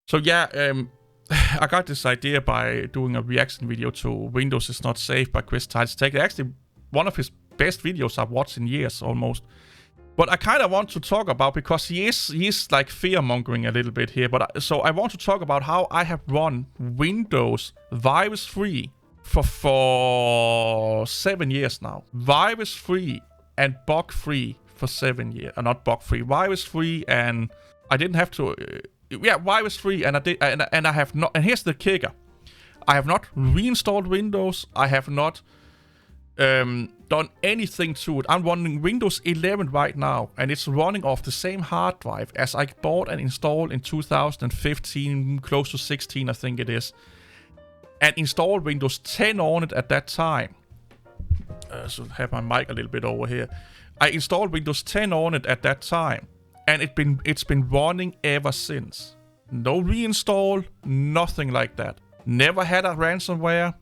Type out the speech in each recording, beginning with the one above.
So yeah, I got this idea by doing a reaction video to Windows is Not Safe by Chris Tides Tech. Actually, one of his best videos I've watched in years almost. But I kind of want to talk about, because he is like fear-mongering a little bit here, so I want to talk about how I have run Windows virus-free for 7 years now. Virus-free and bug-free for 7 years. Not bug-free, virus-free, and I didn't have to... virus-free, and I have not... And here's the kicker. I have not reinstalled Windows. I have not... done anything to it. I'm running Windows 11 right now, and it's running off the same hard drive as I bought and installed in 2015, close to 16, I think it is, and installed Windows 10 on it at that time. So have my mic a little bit over here. I installed Windows 10 on it at that time, and it's been running ever since. No reinstall, nothing like that. Never had a ransomware.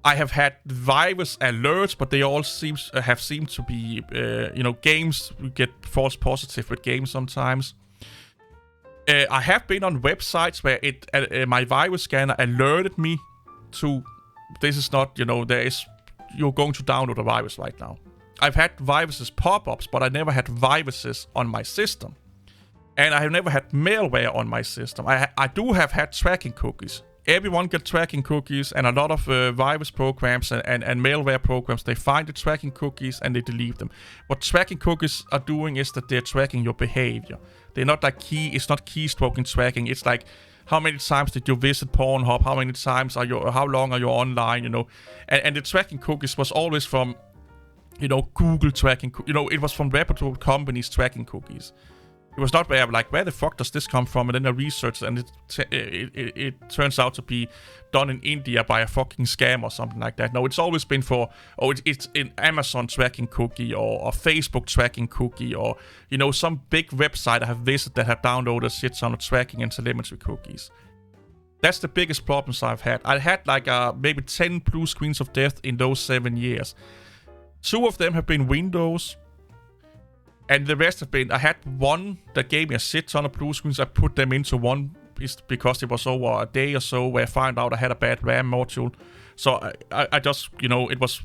I have had virus alerts, but they all have seemed to be, games. We get false positive with games sometimes. I have been on websites where my virus scanner alerted me to, this is not, you're going to download a virus right now. I've had viruses pop-ups, but I never had viruses on my system. And I have never had malware on my system. I do have had tracking cookies. Everyone gets tracking cookies, and a lot of virus programs and malware programs, they find the tracking cookies and they delete them. What tracking cookies are doing is that they're tracking your behavior. They're not like it's not keystroking tracking. It's like, how many times did you visit Pornhub? How many times how long are you online? And the tracking cookies was always from, Google tracking. It was from reputable companies tracking cookies. It was not where the fuck does this come from? And then I researched, and it turns out to be done in India by a fucking scam or something like that. No, it's always been it's an Amazon tracking cookie or a Facebook tracking cookie or, some big website I have visited that have downloaded shit ton of tracking and telemetry cookies. That's the biggest problems I've had. I had maybe 10 blue screens of death in those 7 years. 2 of them have been Windows. And the rest have been, I had one that gave me a shit ton of blue screens. I put them into one because it was over a day or so where I found out I had a bad RAM module. So I just, it was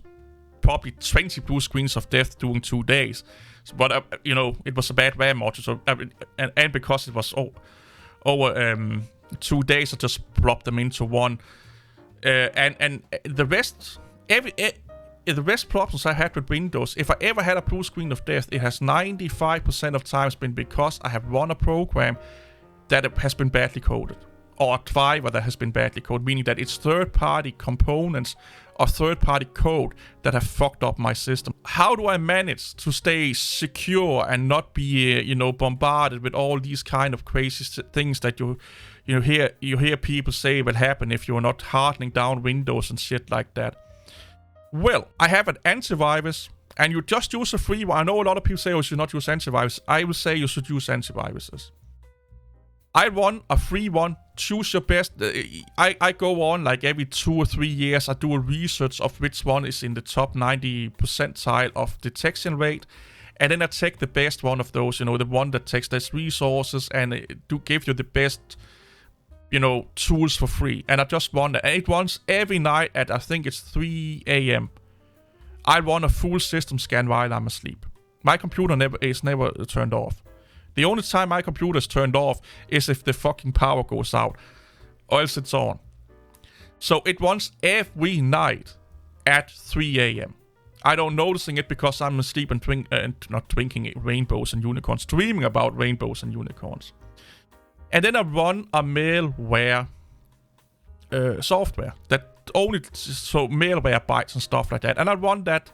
probably 20 blue screens of death during 2 days. But, it was a bad RAM module. So, and because it was over 2 days, I just dropped them into one. And the rest, the rest problems I had with Windows, if I ever had a blue screen of death, it has 95% of times been because I have run a program that has been badly coded, or a driver that has been badly coded, meaning that it's third-party components or third-party code that have fucked up my system. How do I manage to stay secure and not be, bombarded with all these kind of crazy things that you hear people say will happen if you're not hardening down Windows and shit like that? Well, I have an antivirus, and you just use a free one. I know a lot of people say, you should not use antivirus. I will say you should use antiviruses. I run a free one. Choose your best. I go on like every 2 or 3 years. I do a research of which one is in the top 90 percentile of detection rate. And then I take the best one of those, the one that takes less resources and do give you the best tools for free. And I just run that. And it runs every night at, I think it's 3 a.m. I run a full system scan while I'm asleep. My computer is never turned off. The only time my computer is turned off is if the fucking power goes out, or else it's on. So it runs every night at 3 a.m. I don't noticing it because I'm asleep and not drinking rainbows and unicorns, dreaming about rainbows and unicorns. And then I run a malware software that so malware bites and stuff like that. And I run that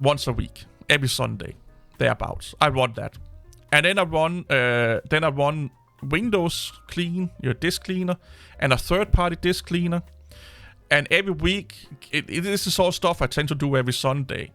once a week, every Sunday, thereabouts. I run that. And then I run Windows Clean, your disk cleaner, and a third-party disk cleaner. And every week, this is all stuff I tend to do every Sunday.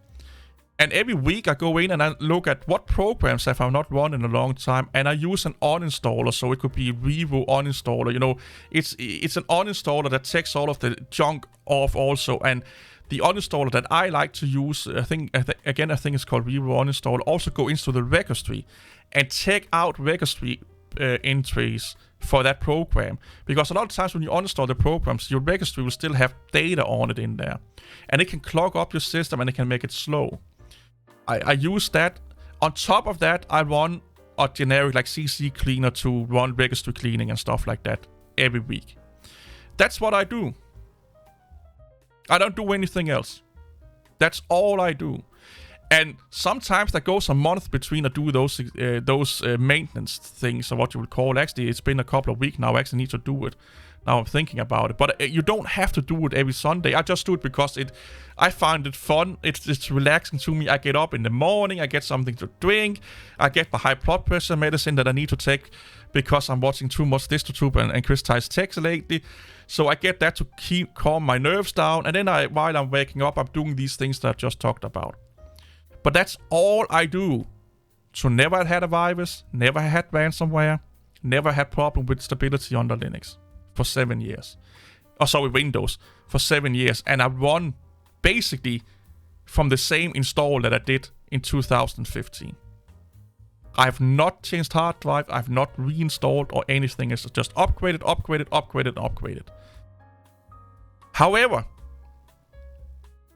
And every week I go in and I look at what programs have I not run in a long time, and I use an uninstaller, so it could be Revo uninstaller. It's an uninstaller that takes all of the junk off also. And the uninstaller that I like to use, I think it's called Revo uninstaller, also go into the registry and take out registry entries for that program. Because a lot of times when you uninstall the programs, your registry will still have data on it in there. And it can clog up your system and it can make it slow. I use that. On top of that, I run a generic like CC cleaner to run registry cleaning and stuff like that every week. That's what I do. I don't do anything else. That's all I do. And sometimes there goes a month between I do those maintenance things, or what you would call. Actually, it's been a couple of weeks now. I actually need to do it. Now I'm thinking about it. But you don't have to do it every Sunday. I just do it because I find it fun. It's relaxing to me. I get up in the morning. I get something to drink. I get the high blood pressure medicine that I need to take because I'm watching too much DistroTube and Chris Ties Tech lately. So I get that to calm my nerves down. And then while I'm waking up, I'm doing these things that I just talked about. But that's all I do. So never had a virus, never had ransomware, never had problem with stability under Linux for 7 years. Windows for 7 years. And I run basically from the same install that I did in 2015. I have not changed hard drive, I have not reinstalled or anything. It's just upgraded. However,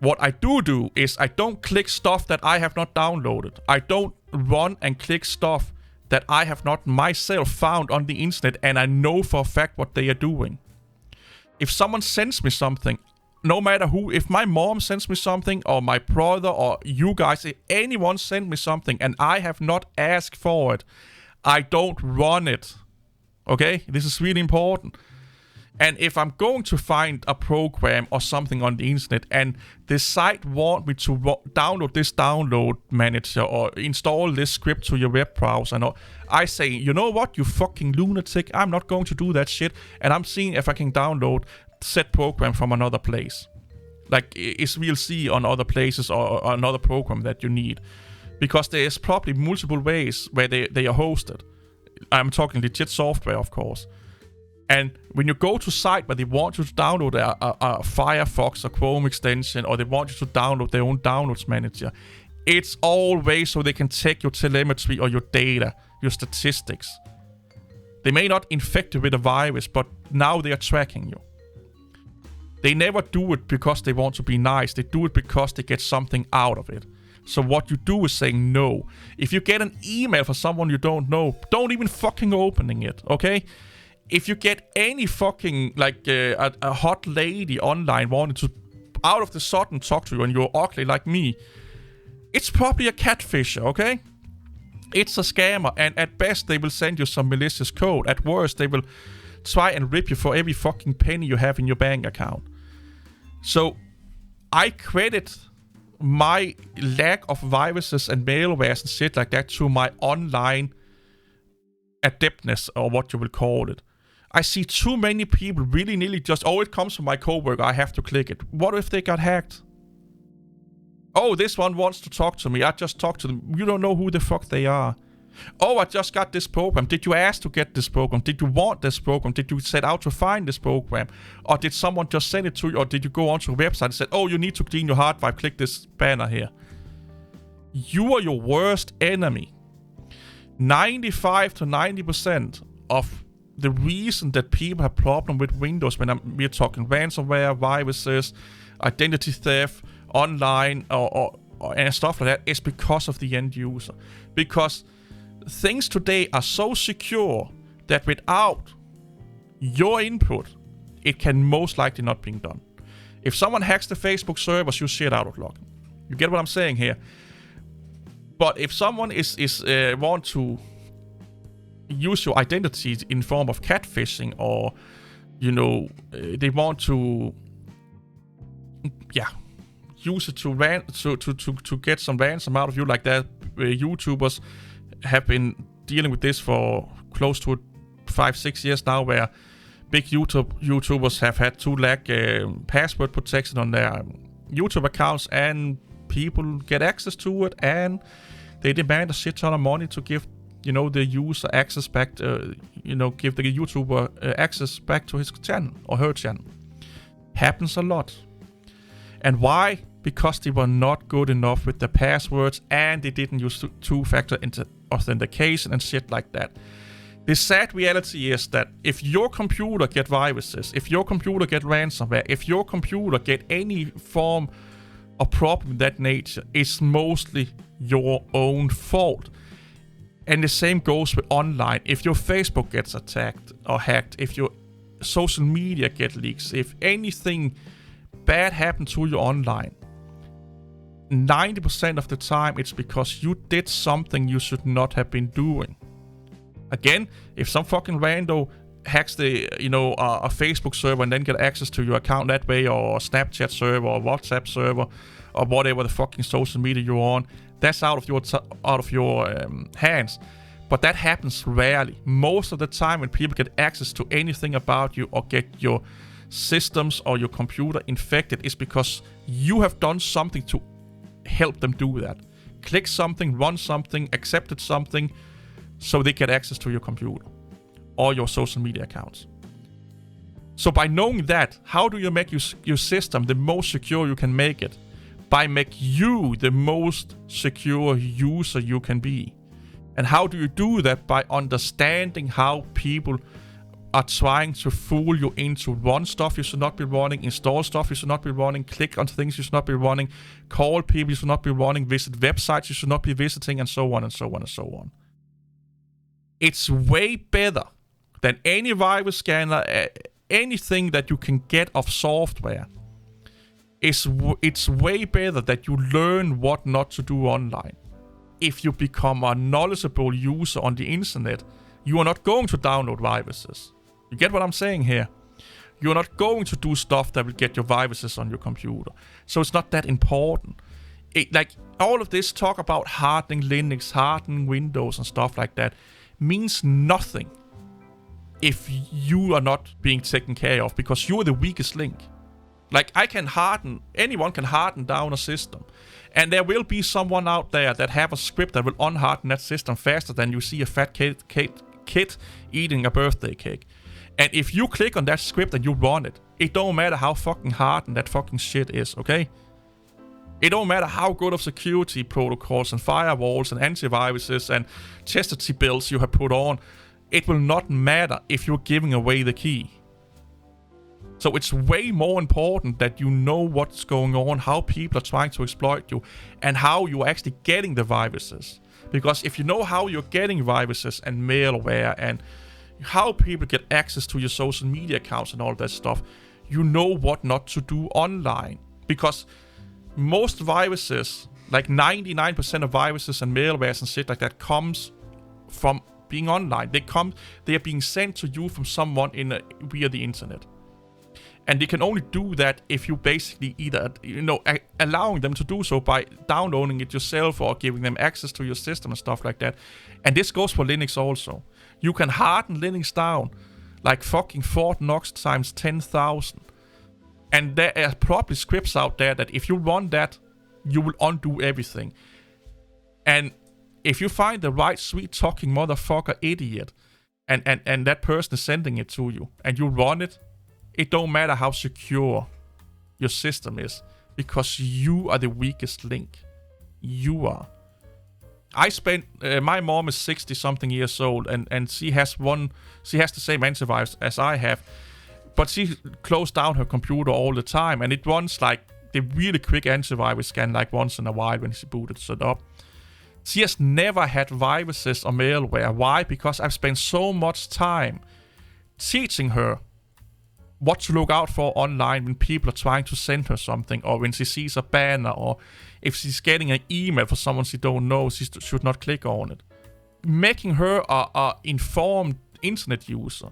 what I do is I don't click stuff that I have not downloaded. I don't run and click stuff that I have not myself found on the internet and I know for a fact what they are doing. If someone sends me something, no matter who, if my mom sends me something or my brother or you guys, if anyone send me something and I have not asked for it, I don't run it. Okay? This is really important. And if I'm going to find a program or something on the internet and the site want me to download this download manager or install this script to your web browser, and I say, you know what, you fucking lunatic, I'm not going to do that shit, and I'm seeing if I can download said program from another place. Like it's VLC on other places or another program that you need. Because there's probably multiple ways where they are hosted. I'm talking legit software, of course. And when you go to site where they want you to download a Firefox or Chrome extension, or they want you to download their own downloads manager, it's always so they can take your telemetry or your data, your statistics. They may not infect you with a virus, but now they are tracking you. They never do it because they want to be nice. They do it because they get something out of it. So what you do is saying no. If you get an email from someone you don't know, don't even fucking opening it, okay? If you get any fucking, like, a hot lady online wanting to out of the sudden talk to you and you're ugly like me, it's probably a catfisher, okay? It's a scammer, and at best they will send you some malicious code. At worst, they will try and rip you for every fucking penny you have in your bank account. So, I credit my lack of viruses and malwares and shit like that to my online adeptness, or what you will call it. I see too many people really nearly just, it comes from my coworker, I have to click it. What if they got hacked? Oh, this one wants to talk to me. I just talked to them. You don't know who the fuck they are. Oh, I just got this program. Did you ask to get this program? Did you want this program? Did you set out to find this program? Or did someone just send it to you? Or did you go onto a website and said, oh, you need to clean your hard drive. Click this banner here. You are your worst enemy. 95 to 90% of the reason that people have problem with Windows when we're talking ransomware, viruses, identity theft, online, or and stuff like that is because of the end user. Because things today are so secure that without your input, it can most likely not be done. If someone hacks the Facebook servers, you shit out of luck. You get what I'm saying here? But if someone is want to use your identity in form of catfishing, or they want to use it to get some ransom out of you, like that. YouTubers have been dealing with this for close to 5-6 years now, where big YouTubers have had to lack password protection on their YouTube accounts, and people get access to it, and they demand a shit ton of money to give the user access back, give the YouTuber access back to his channel or her channel. Happens a lot. And why? Because they were not good enough with the passwords, and they didn't use two-factor authentication and shit like that. The sad reality is that if your computer get viruses, if your computer get ransomware, if your computer get any form of problem of that nature, it's mostly your own fault. And the same goes with online. If your Facebook gets attacked or hacked, if your social media get leaks, if anything bad happens to you online, 90% of the time it's because you did something you should not have been doing. Again, if some fucking rando hacks a Facebook server and then get access to your account that way, or a Snapchat server, or WhatsApp server, or whatever the fucking social media you're on, that's out of your hands. But that happens rarely. Most of the time when people get access to anything about you or get your systems or your computer infected, it's because you have done something to help them do that. Click something, run something, accepted something, so they get access to your computer or your social media accounts. So by knowing that, how do you make your system the most secure you can make it? By make you the most secure user you can be. And how do you do that? By understanding how people are trying to fool you into run stuff you should not be running, install stuff you should not be running, click on things you should not be running, call people you should not be running, visit websites you should not be visiting, and so on and so on and so on. It's way better than any virus scanner, anything that you can get of software. It's way better that you learn what not to do online. If you become a knowledgeable user on the internet, you are not going to download viruses. You get what I'm saying here? You're not going to do stuff that will get your viruses on your computer. So it's not that important. All of this talk about hardening Linux, hardening Windows and stuff like that means nothing if you are not being taken care of, because you're the weakest link. Anyone can harden down a system. And there will be someone out there that have a script that will unharden that system faster than you see a fat kid eating a birthday cake. And if you click on that script and you run it, it don't matter how fucking hardened that fucking shit is, okay? It don't matter how good of security protocols and firewalls and antiviruses and chastity belts you have put on. It will not matter if you're giving away the key. So it's way more important that you know what's going on, how people are trying to exploit you, and how you're actually getting the viruses. Because if you know how you're getting viruses and malware and how people get access to your social media accounts and all that stuff, you know what not to do online. Because most viruses, like 99% of viruses and malwares and shit like that, comes from being online. They are being sent to you from someone via the internet. And they can only do that if you basically either, allowing them to do so by downloading it yourself or giving them access to your system and stuff like that. And this goes for Linux also. You can harden Linux down like fucking Fort Knox times 10,000. And there are probably scripts out there that if you run that, you will undo everything. And if you find the right sweet talking motherfucker idiot, and that person is sending it to you, and you run it, it don't matter how secure your system is, because you are the weakest link. You are. My mom is 60 something years old, and she has the same antivirus as I have, but she closed down her computer all the time, and it runs like the really quick antivirus scan like once in a while when she booted it up. She has never had viruses or malware. Why? Because I've spent so much time teaching her what to look out for online when people are trying to send her something, or when she sees a banner, or if she's getting an email for someone she don't know, she should not click on it. Making her a informed internet user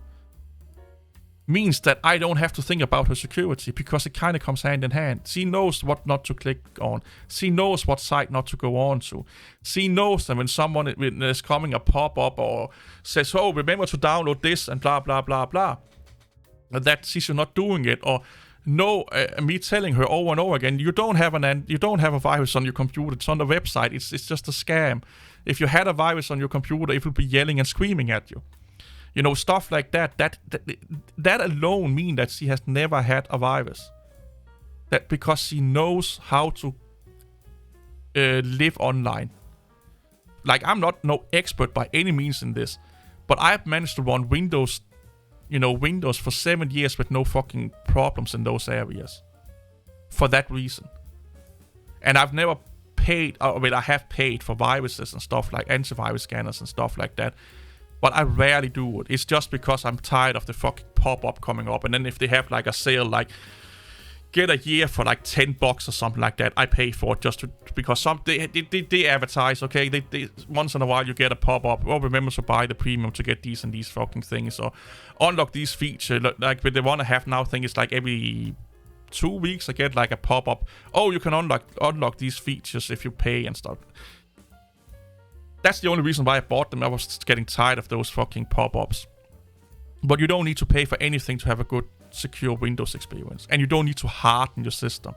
means that I don't have to think about her security, because it kind of comes hand in hand. She knows what not to click on. She knows what site not to go on to. She knows that when someone is coming a pop-up or says, oh, remember to download this and blah, blah, blah, blah, that she's not doing it. Or no, me telling her over and over again, you don't have a virus on your computer. It's on the website. It's just a scam. If you had a virus on your computer, it would be yelling and screaming at you. Stuff like that. That alone means that she has never had a virus. That because she knows how to live online. Like, I'm not no expert by any means in this, But I've managed to run Windows, Windows for 7 years with no fucking problems in those areas. For that reason. And I've never paid, I have paid for viruses and stuff like antivirus scanners and stuff like that. But I rarely do it. It's just because I'm tired of the fucking pop-up coming up. And then if they have like a sale, like get a year for like $10 or something like that, I pay for it just because they advertise, okay, they once in a while you get a pop-up, oh, remember to buy the premium to get these and these fucking things, or unlock these features. Like with the one I have now thing, is like every 2 weeks I get like a pop-up, oh, you can unlock these features if you pay and stuff. That's the only reason why I bought them. I was getting tired of those fucking pop-ups. But you don't need to pay for anything to have a good, secure Windows experience. And you don't need to harden your system.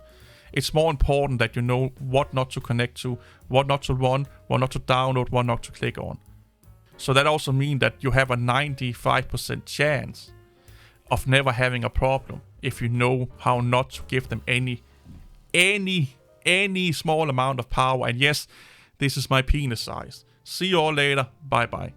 It's more important that you know what not to connect to, what not to run, what not to download, what not to click on. So that also means that you have a 95% chance of never having a problem if you know how not to give them any small amount of power. And yes, this is my penis size. See you all later. Bye bye.